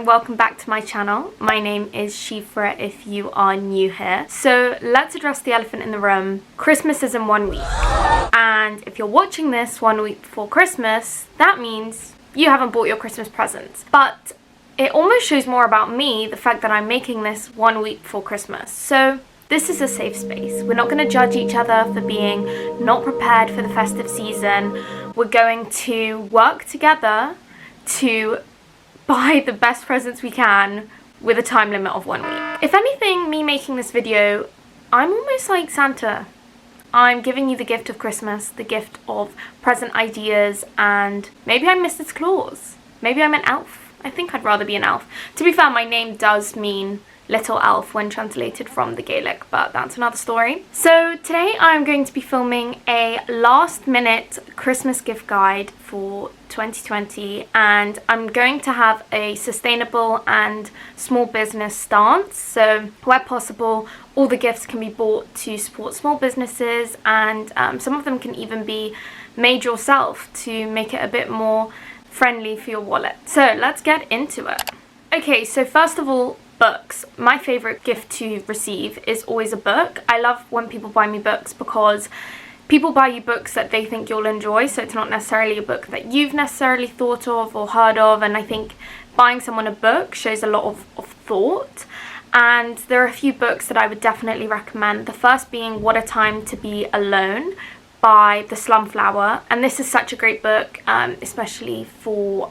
and welcome back to my channel. My name is Shifra if you are new here. So let's address the elephant in the room. Christmas is in 1 week. And if you're watching this 1 week before Christmas, that means you haven't bought your Christmas presents. But it almost shows more about me, the fact that I'm making this 1 week before Christmas. So this is a safe space. We're not going to judge each other for being not prepared for the festive season. We're going to work together to buy the best presents we can with a time limit of 1 week. If anything, me making this video, I'm almost like Santa. I'm giving you the gift of Christmas, the gift of present ideas, and maybe I'm Mrs. Claus. Maybe I'm an elf. I think I'd rather be an elf. To be fair, my name does mean little elf when translated from the Gaelic, but that's another story. So today I'm going to be filming a last minute Christmas gift guide for 2020, and I'm going to have a sustainable and small business stance. So where possible, all the gifts can be bought to support small businesses, and some of them can even be made yourself to make it a bit more friendly for your wallet. So let's get into it. Okay, so first of all, books. My favorite gift to receive is always a book. I love when people buy me books because people buy you books that they think you'll enjoy, so it's not necessarily a book that you've necessarily thought of or heard of, and I think buying someone a book shows a lot of thought. And there are a few books that I would definitely recommend. The first being What a Time to Be Alone by The Slumflower, and this is such a great book, especially for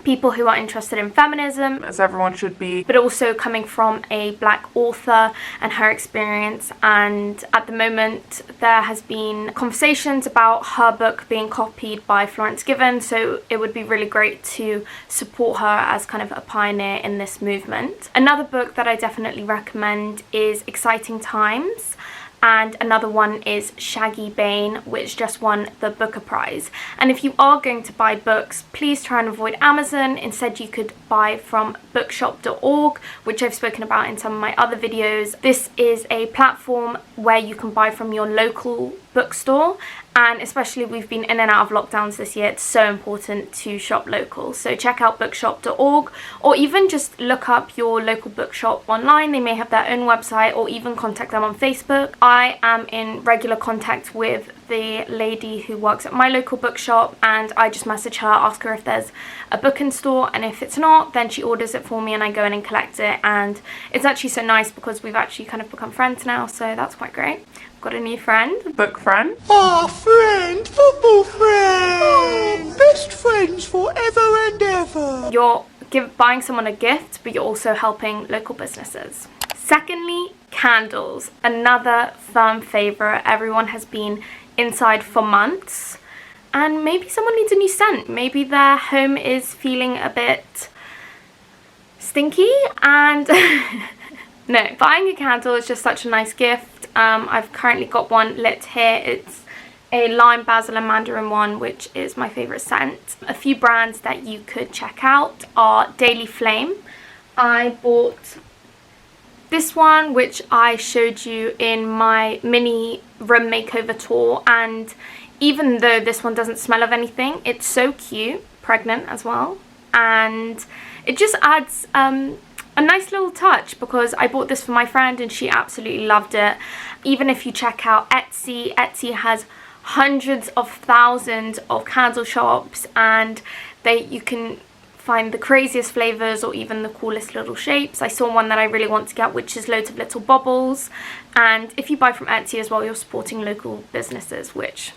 people who are interested in feminism, as everyone should be, but also coming from a black author and her experience. And at the moment there has been conversations about her book being copied by Florence Given, so it would be really great to support her as kind of a pioneer in this movement. Another book that I definitely recommend is Exciting Times, and another one is Shaggy Bane, which just won the Booker Prize. And if you are going to buy books, please try and avoid Amazon. Instead, you could buy from bookshop.org, which I've spoken about in some of my other videos. This is a platform where you can buy from your local bookstore, and especially we've been in and out of lockdowns this year, it's so important to shop local. So check out bookshop.org, or even just look up your local bookshop online. They may have their own website, or even contact them on Facebook. I am in regular contact with the lady who works at my local bookshop, and I just message her, ask her if there's a book in store, and if it's not, then she orders it for me and I go in and collect it. And it's actually so nice because we've actually kind of become friends now, so that's quite great. Got a new friend, book friend. Ah, friend, football friend. Oh, best friends forever and ever. You're buying someone a gift, but you're also helping local businesses. Secondly, candles. Another firm favourite. Everyone has been inside for months, and maybe someone needs a new scent. Maybe their home is feeling a bit stinky, and no, buying a candle is just such a nice gift. I've currently got one lit here. It's a lime, basil and mandarin one, which is my favourite scent. A few brands that you could check out are Daily Flame. I bought this one, which I showed you in my mini room makeover tour, and even though this one doesn't smell of anything, it's so cute, pregnant as well, and it just adds a nice little touch, because I bought this for my friend and she absolutely loved it. Even if you check out Etsy has hundreds of thousands of candle shops, and you can find the craziest flavors or even the coolest little shapes. I saw one that I really want to get, which is loads of little bubbles, and if you buy from Etsy as well, you're supporting local businesses, which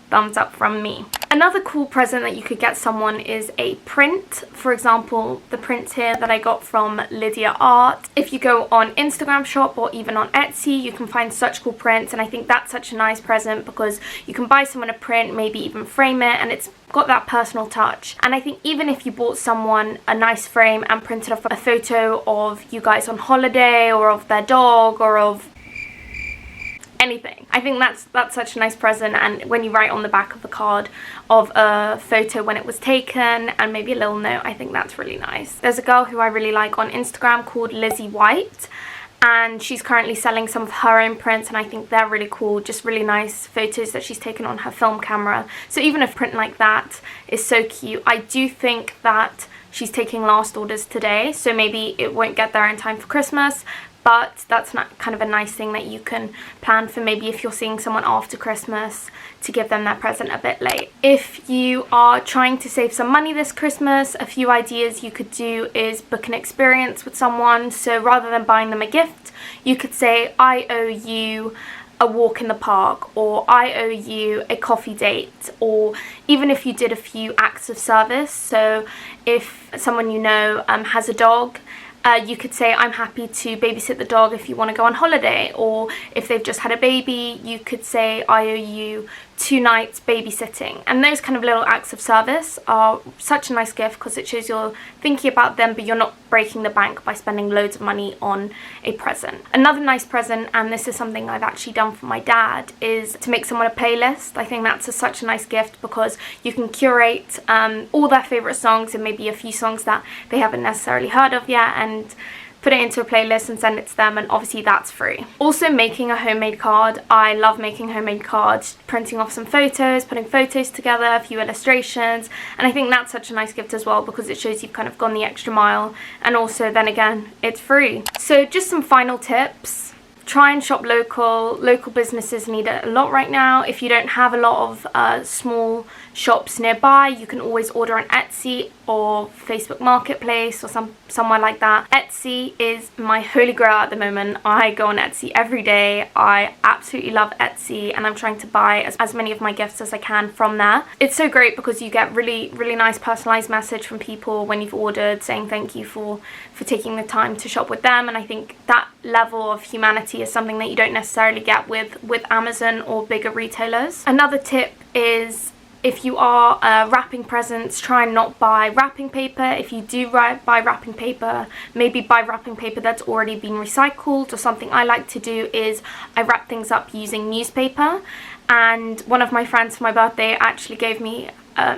thumbs up from me. Another cool present that you could get someone is a print. For example, the prints here that I got from Lydia Art. If you go on Instagram shop or even on Etsy, you can find such cool prints, and I think that's such a nice present because you can buy someone a print, maybe even frame it, and it's got that personal touch. And I think even if you bought someone a nice frame and printed off a photo of you guys on holiday, or of their dog, or of anything, I think that's such a nice present. And when you write on the back of the card of a photo when it was taken and maybe a little note, I think that's really nice. There's a girl who I really like on Instagram called Lizzie White, and she's currently selling some of her own prints, and I think they're really cool, just really nice photos that she's taken on her film camera. So even a print like that is so cute. I do think that she's taking last orders today, so maybe it won't get there in time for Christmas. But that's not kind of a nice thing that you can plan for, maybe if you're seeing someone after Christmas, to give them their present a bit late. If you are trying to save some money this Christmas, a few ideas you could do is book an experience with someone. So rather than buying them a gift, you could say, I owe you a walk in the park, or I owe you a coffee date, or even if you did a few acts of service. So if someone you know has a dog, you could say, I'm happy to babysit the dog if you want to go on holiday. Or if they've just had a baby, you could say, I owe you 2 nights babysitting. And those kind of little acts of service are such a nice gift, because it shows you're thinking about them, but you're not breaking the bank by spending loads of money on a present. Another nice present, and this is something I've actually done for my dad, is to make someone a playlist. I think that's such a nice gift, because you can curate all their favourite songs, and maybe a few songs that they haven't necessarily heard of yet, and put it into a playlist and send it to them, and obviously that's free. Also, making a homemade card. I love making homemade cards, printing off some photos, putting photos together, a few illustrations, and I think that's such a nice gift as well, because it shows you've kind of gone the extra mile, and also then again, it's free. So just some final tips. Try and shop local. Local businesses need it a lot right now. If you don't have a lot of small shops nearby, you can always order on Etsy or Facebook Marketplace or somewhere like that. Etsy is my holy grail at the moment. I go on Etsy every day. I absolutely love Etsy, and I'm trying to buy as many of my gifts as I can from there. It's so great because you get really nice personalized message from people when you've ordered, saying thank you for taking the time to shop with them, and I think that level of humanity is something that you don't necessarily get with Amazon or bigger retailers. Another tip is, if you are wrapping presents, try and not buy wrapping paper. If you do buy wrapping paper, maybe buy wrapping paper that's already been recycled. Or something I like to do is I wrap things up using newspaper, and one of my friends for my birthday actually gave me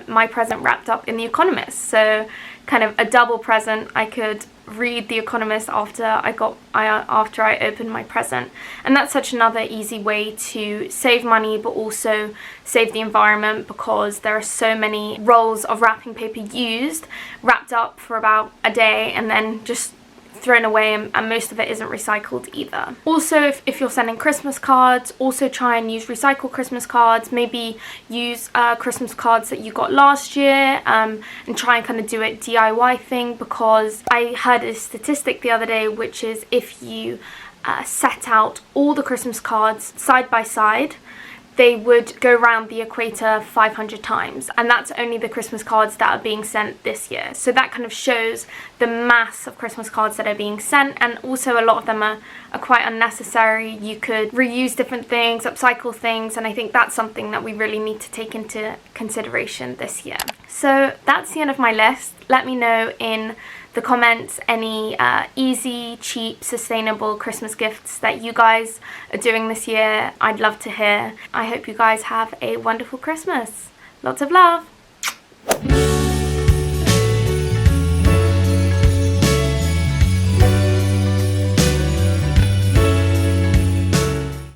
my present wrapped up in The Economist, so kind of a double present. I could read The Economist after I opened my present, and that's such another easy way to save money but also save the environment, because there are so many rolls of wrapping paper used, wrapped up for about a day, and then just thrown away, and most of it isn't recycled either. Also, if you're sending Christmas cards, also try and use recycled Christmas cards. Maybe use Christmas cards that you got last year, and try and kind of do it DIY thing, because I heard a statistic the other day, which is if you set out all the Christmas cards side by side, they would go around the equator 500 times, and that's only the Christmas cards that are being sent this year. So that kind of shows the mass of Christmas cards that are being sent, and also a lot of them are quite unnecessary. You could reuse different things, upcycle things, and I think that's something that we really need to take into consideration this year. So that's the end of my list. Let me know in the comments any easy, cheap, sustainable Christmas gifts that you guys are doing this year. I'd love to hear. I hope you guys have a wonderful Christmas. Lots of love.